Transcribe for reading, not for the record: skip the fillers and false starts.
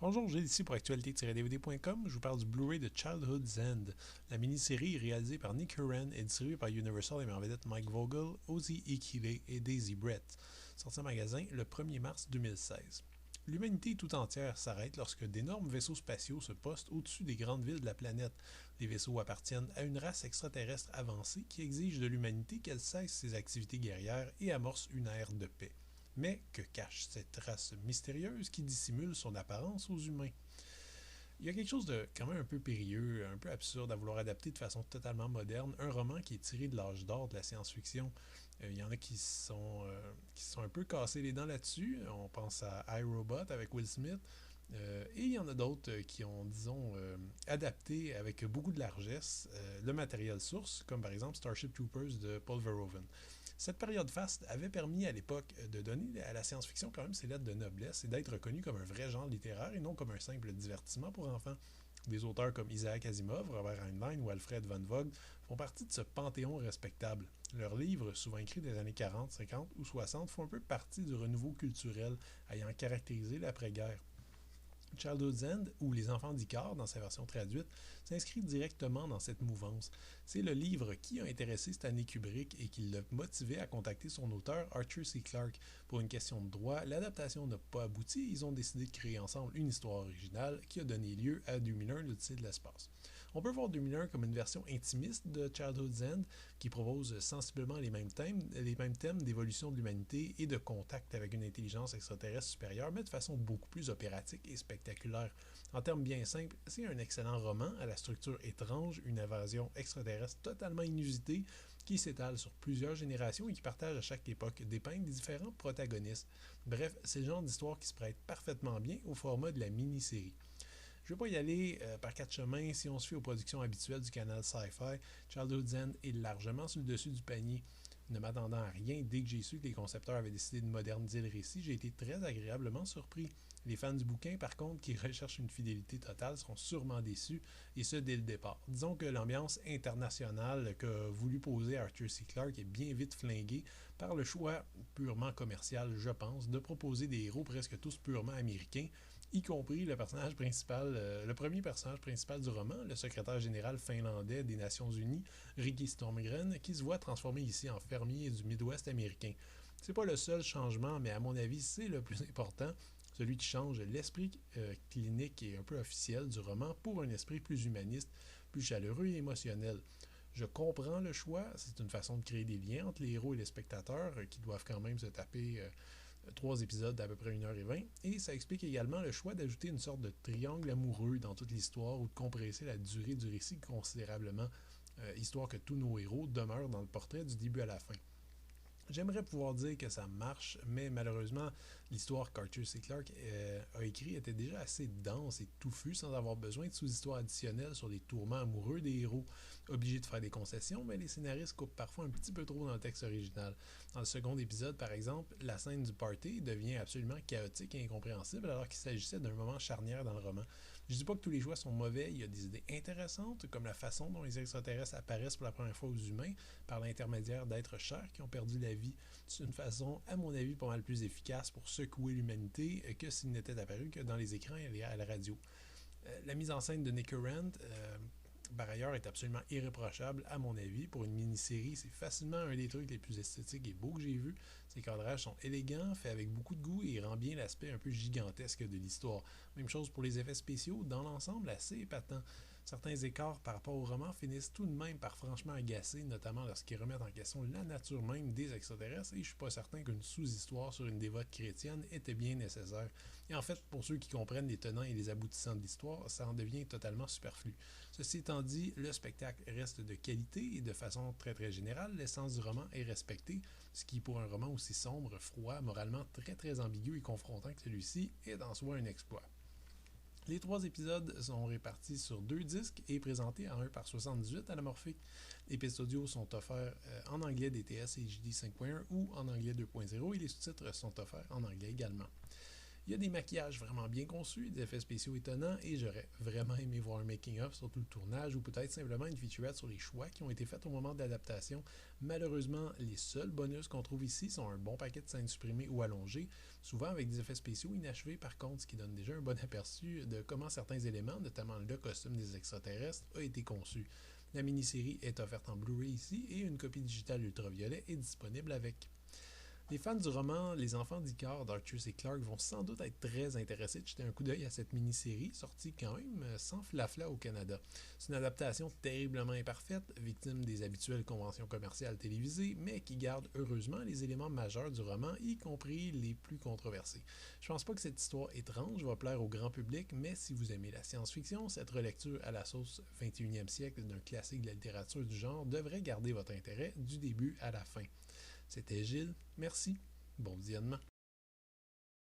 Bonjour, Gilles ici pour actualité-dvd.com. Je vous parle du Blu-ray de Childhood's End. La mini-série réalisée par Nick Curran et distribuée par Universal et met en vedette Mike Vogel, Ozzie Ikile et Daisy Brett. Sorti en magasin le 1er mars 2016. L'humanité tout entière s'arrête lorsque d'énormes vaisseaux spatiaux se postent au-dessus des grandes villes de la planète. Les vaisseaux appartiennent à une race extraterrestre avancée qui exige de l'humanité qu'elle cesse ses activités guerrières et amorce une ère de paix. Mais que cache cette race mystérieuse qui dissimule son apparence aux humains? Il y a quelque chose de quand même un peu périlleux, un peu absurde à vouloir adapter de façon totalement moderne un roman qui est tiré de l'âge d'or de la science-fiction. Il y en a qui sont un peu cassés les dents là-dessus. On pense à iRobot avec Will Smith. Et il y en a d'autres qui ont, disons, adapté avec beaucoup de largesse le matériel source, comme par exemple Starship Troopers de Paul Verhoeven. Cette période faste avait permis à l'époque de donner à la science-fiction quand même ses lettres de noblesse et d'être reconnue comme un vrai genre littéraire et non comme un simple divertissement pour enfants. Des auteurs comme Isaac Asimov, Robert Heinlein ou Alfred von Vogt font partie de ce panthéon respectable. Leurs livres, souvent écrits des années 40, 50 ou 60, font un peu partie du renouveau culturel ayant caractérisé l'après-guerre. Childhood's End, ou Les Enfants d'Icare, dans sa version traduite, s'inscrit directement dans cette mouvance. C'est le livre qui a intéressé Stanley Kubrick et qui l'a motivé à contacter son auteur Arthur C. Clarke. Pour une question de droit, l'adaptation n'a pas abouti, ils ont décidé de créer ensemble une histoire originale qui a donné lieu à 2001, l'Odyssée de l'espace. On peut voir 2001 comme une version intimiste de Childhood's End qui propose sensiblement les mêmes thèmes d'évolution de l'humanité et de contact avec une intelligence extraterrestre supérieure, mais de façon beaucoup plus opératique et spectaculaire. En termes bien simples, c'est un excellent roman à la structure étrange, une invasion extraterrestre totalement inusitée qui s'étale sur plusieurs générations et qui partage à chaque époque des peintres des différents protagonistes. Bref, c'est le genre d'histoire qui se prête parfaitement bien au format de la mini-série. Je ne vais pas y aller par quatre chemins. Si on se fie aux productions habituelles du canal Sci-Fi, Childhood's End est largement sur le dessus du panier. Ne m'attendant à rien, dès que j'ai su que les concepteurs avaient décidé de moderniser le récit, j'ai été très agréablement surpris. Les fans du bouquin, par contre, qui recherchent une fidélité totale, seront sûrement déçus, et ce dès le départ. Disons que l'ambiance internationale qu'a voulu poser Arthur C. Clarke est bien vite flinguée par le choix purement commercial, je pense, de proposer des héros presque tous purement américains, y compris le personnage principal, le premier personnage principal du roman, le secrétaire général finlandais des Nations Unies, Ricky Stormgren, qui se voit transformé ici en fermier du Midwest américain. C'est pas le seul changement, mais à mon avis, c'est le plus important, celui qui change l'esprit clinique et un peu officiel du roman pour un esprit plus humaniste, plus chaleureux et émotionnel. Je comprends le choix, c'est une façon de créer des liens entre les héros et les spectateurs qui doivent quand même se taper 3 épisodes d'à peu près 1h20, et ça explique également le choix d'ajouter une sorte de triangle amoureux dans toute l'histoire ou de compresser la durée du récit considérablement, histoire que tous nos héros demeurent dans le portrait du début à la fin. J'aimerais pouvoir dire que ça marche, mais malheureusement, l'histoire qu'Arthur C. Clarke a écrite était déjà assez dense et touffue sans avoir besoin de sous-histoires additionnelles sur les tourments amoureux des héros. Obligés de faire des concessions, mais les scénaristes coupent parfois un petit peu trop dans le texte original. Dans le second épisode, par exemple, la scène du party devient absolument chaotique et incompréhensible alors qu'il s'agissait d'un moment charnière dans le roman. Je dis pas que tous les choix sont mauvais, il y a des idées intéressantes, comme la façon dont les extraterrestres apparaissent pour la première fois aux humains, par l'intermédiaire d'êtres chers qui ont perdu la vie. C'est une façon, à mon avis, pas mal plus efficace pour secouer l'humanité que s'il n'était apparu que dans les écrans et à la radio. La mise en scène de Nick Curran, par ailleurs, est absolument irréprochable à mon avis. Pour une mini-série, c'est facilement un des trucs les plus esthétiques et beaux que j'ai vus. Ses cadrages sont élégants, faits avec beaucoup de goût et rend bien l'aspect un peu gigantesque de l'histoire. Même chose pour les effets spéciaux, dans l'ensemble assez épatant. Certains écarts par rapport au roman finissent tout de même par franchement agacer, notamment lorsqu'ils remettent en question la nature même des extraterrestres, et je suis pas certain qu'une sous-histoire sur une dévote chrétienne était bien nécessaire. Et en fait, pour ceux qui comprennent les tenants et les aboutissants de l'histoire, ça en devient totalement superflu. Ceci étant dit, le spectacle reste de qualité et de façon très très générale, l'essence du roman est respectée, ce qui pour un roman aussi sombre, froid, moralement très très ambigu et confrontant que celui-ci est en soi un exploit. Les 3 épisodes sont répartis sur 2 disques et présentés à 1 par 78 à la Morphique. Les pistes audio sont offerts en anglais DTS et HD 5.1 ou en anglais 2.0 et les sous-titres sont offerts en anglais également. Il y a des maquillages vraiment bien conçus, des effets spéciaux étonnants, et j'aurais vraiment aimé voir un making-of sur tout le tournage, ou peut-être simplement une featurette sur les choix qui ont été faits au moment de l'adaptation. Malheureusement, les seuls bonus qu'on trouve ici sont un bon paquet de scènes supprimées ou allongées, souvent avec des effets spéciaux inachevés par contre, ce qui donne déjà un bon aperçu de comment certains éléments, notamment le costume des extraterrestres, a été conçu. La mini-série est offerte en Blu-ray ici et une copie digitale ultraviolet est disponible avec. Les fans du roman Les Enfants d'Icare d'Arthur C. Clarke vont sans doute être très intéressés de jeter un coup d'œil à cette mini-série, sortie quand même sans flafla au Canada. C'est une adaptation terriblement imparfaite, victime des habituelles conventions commerciales télévisées, mais qui garde heureusement les éléments majeurs du roman, y compris les plus controversés. Je pense pas que cette histoire étrange va plaire au grand public, mais si vous aimez la science-fiction, cette relecture à la sauce 21e siècle d'un classique de la littérature du genre devrait garder votre intérêt du début à la fin. C'était Gilles, merci, bon visionnement.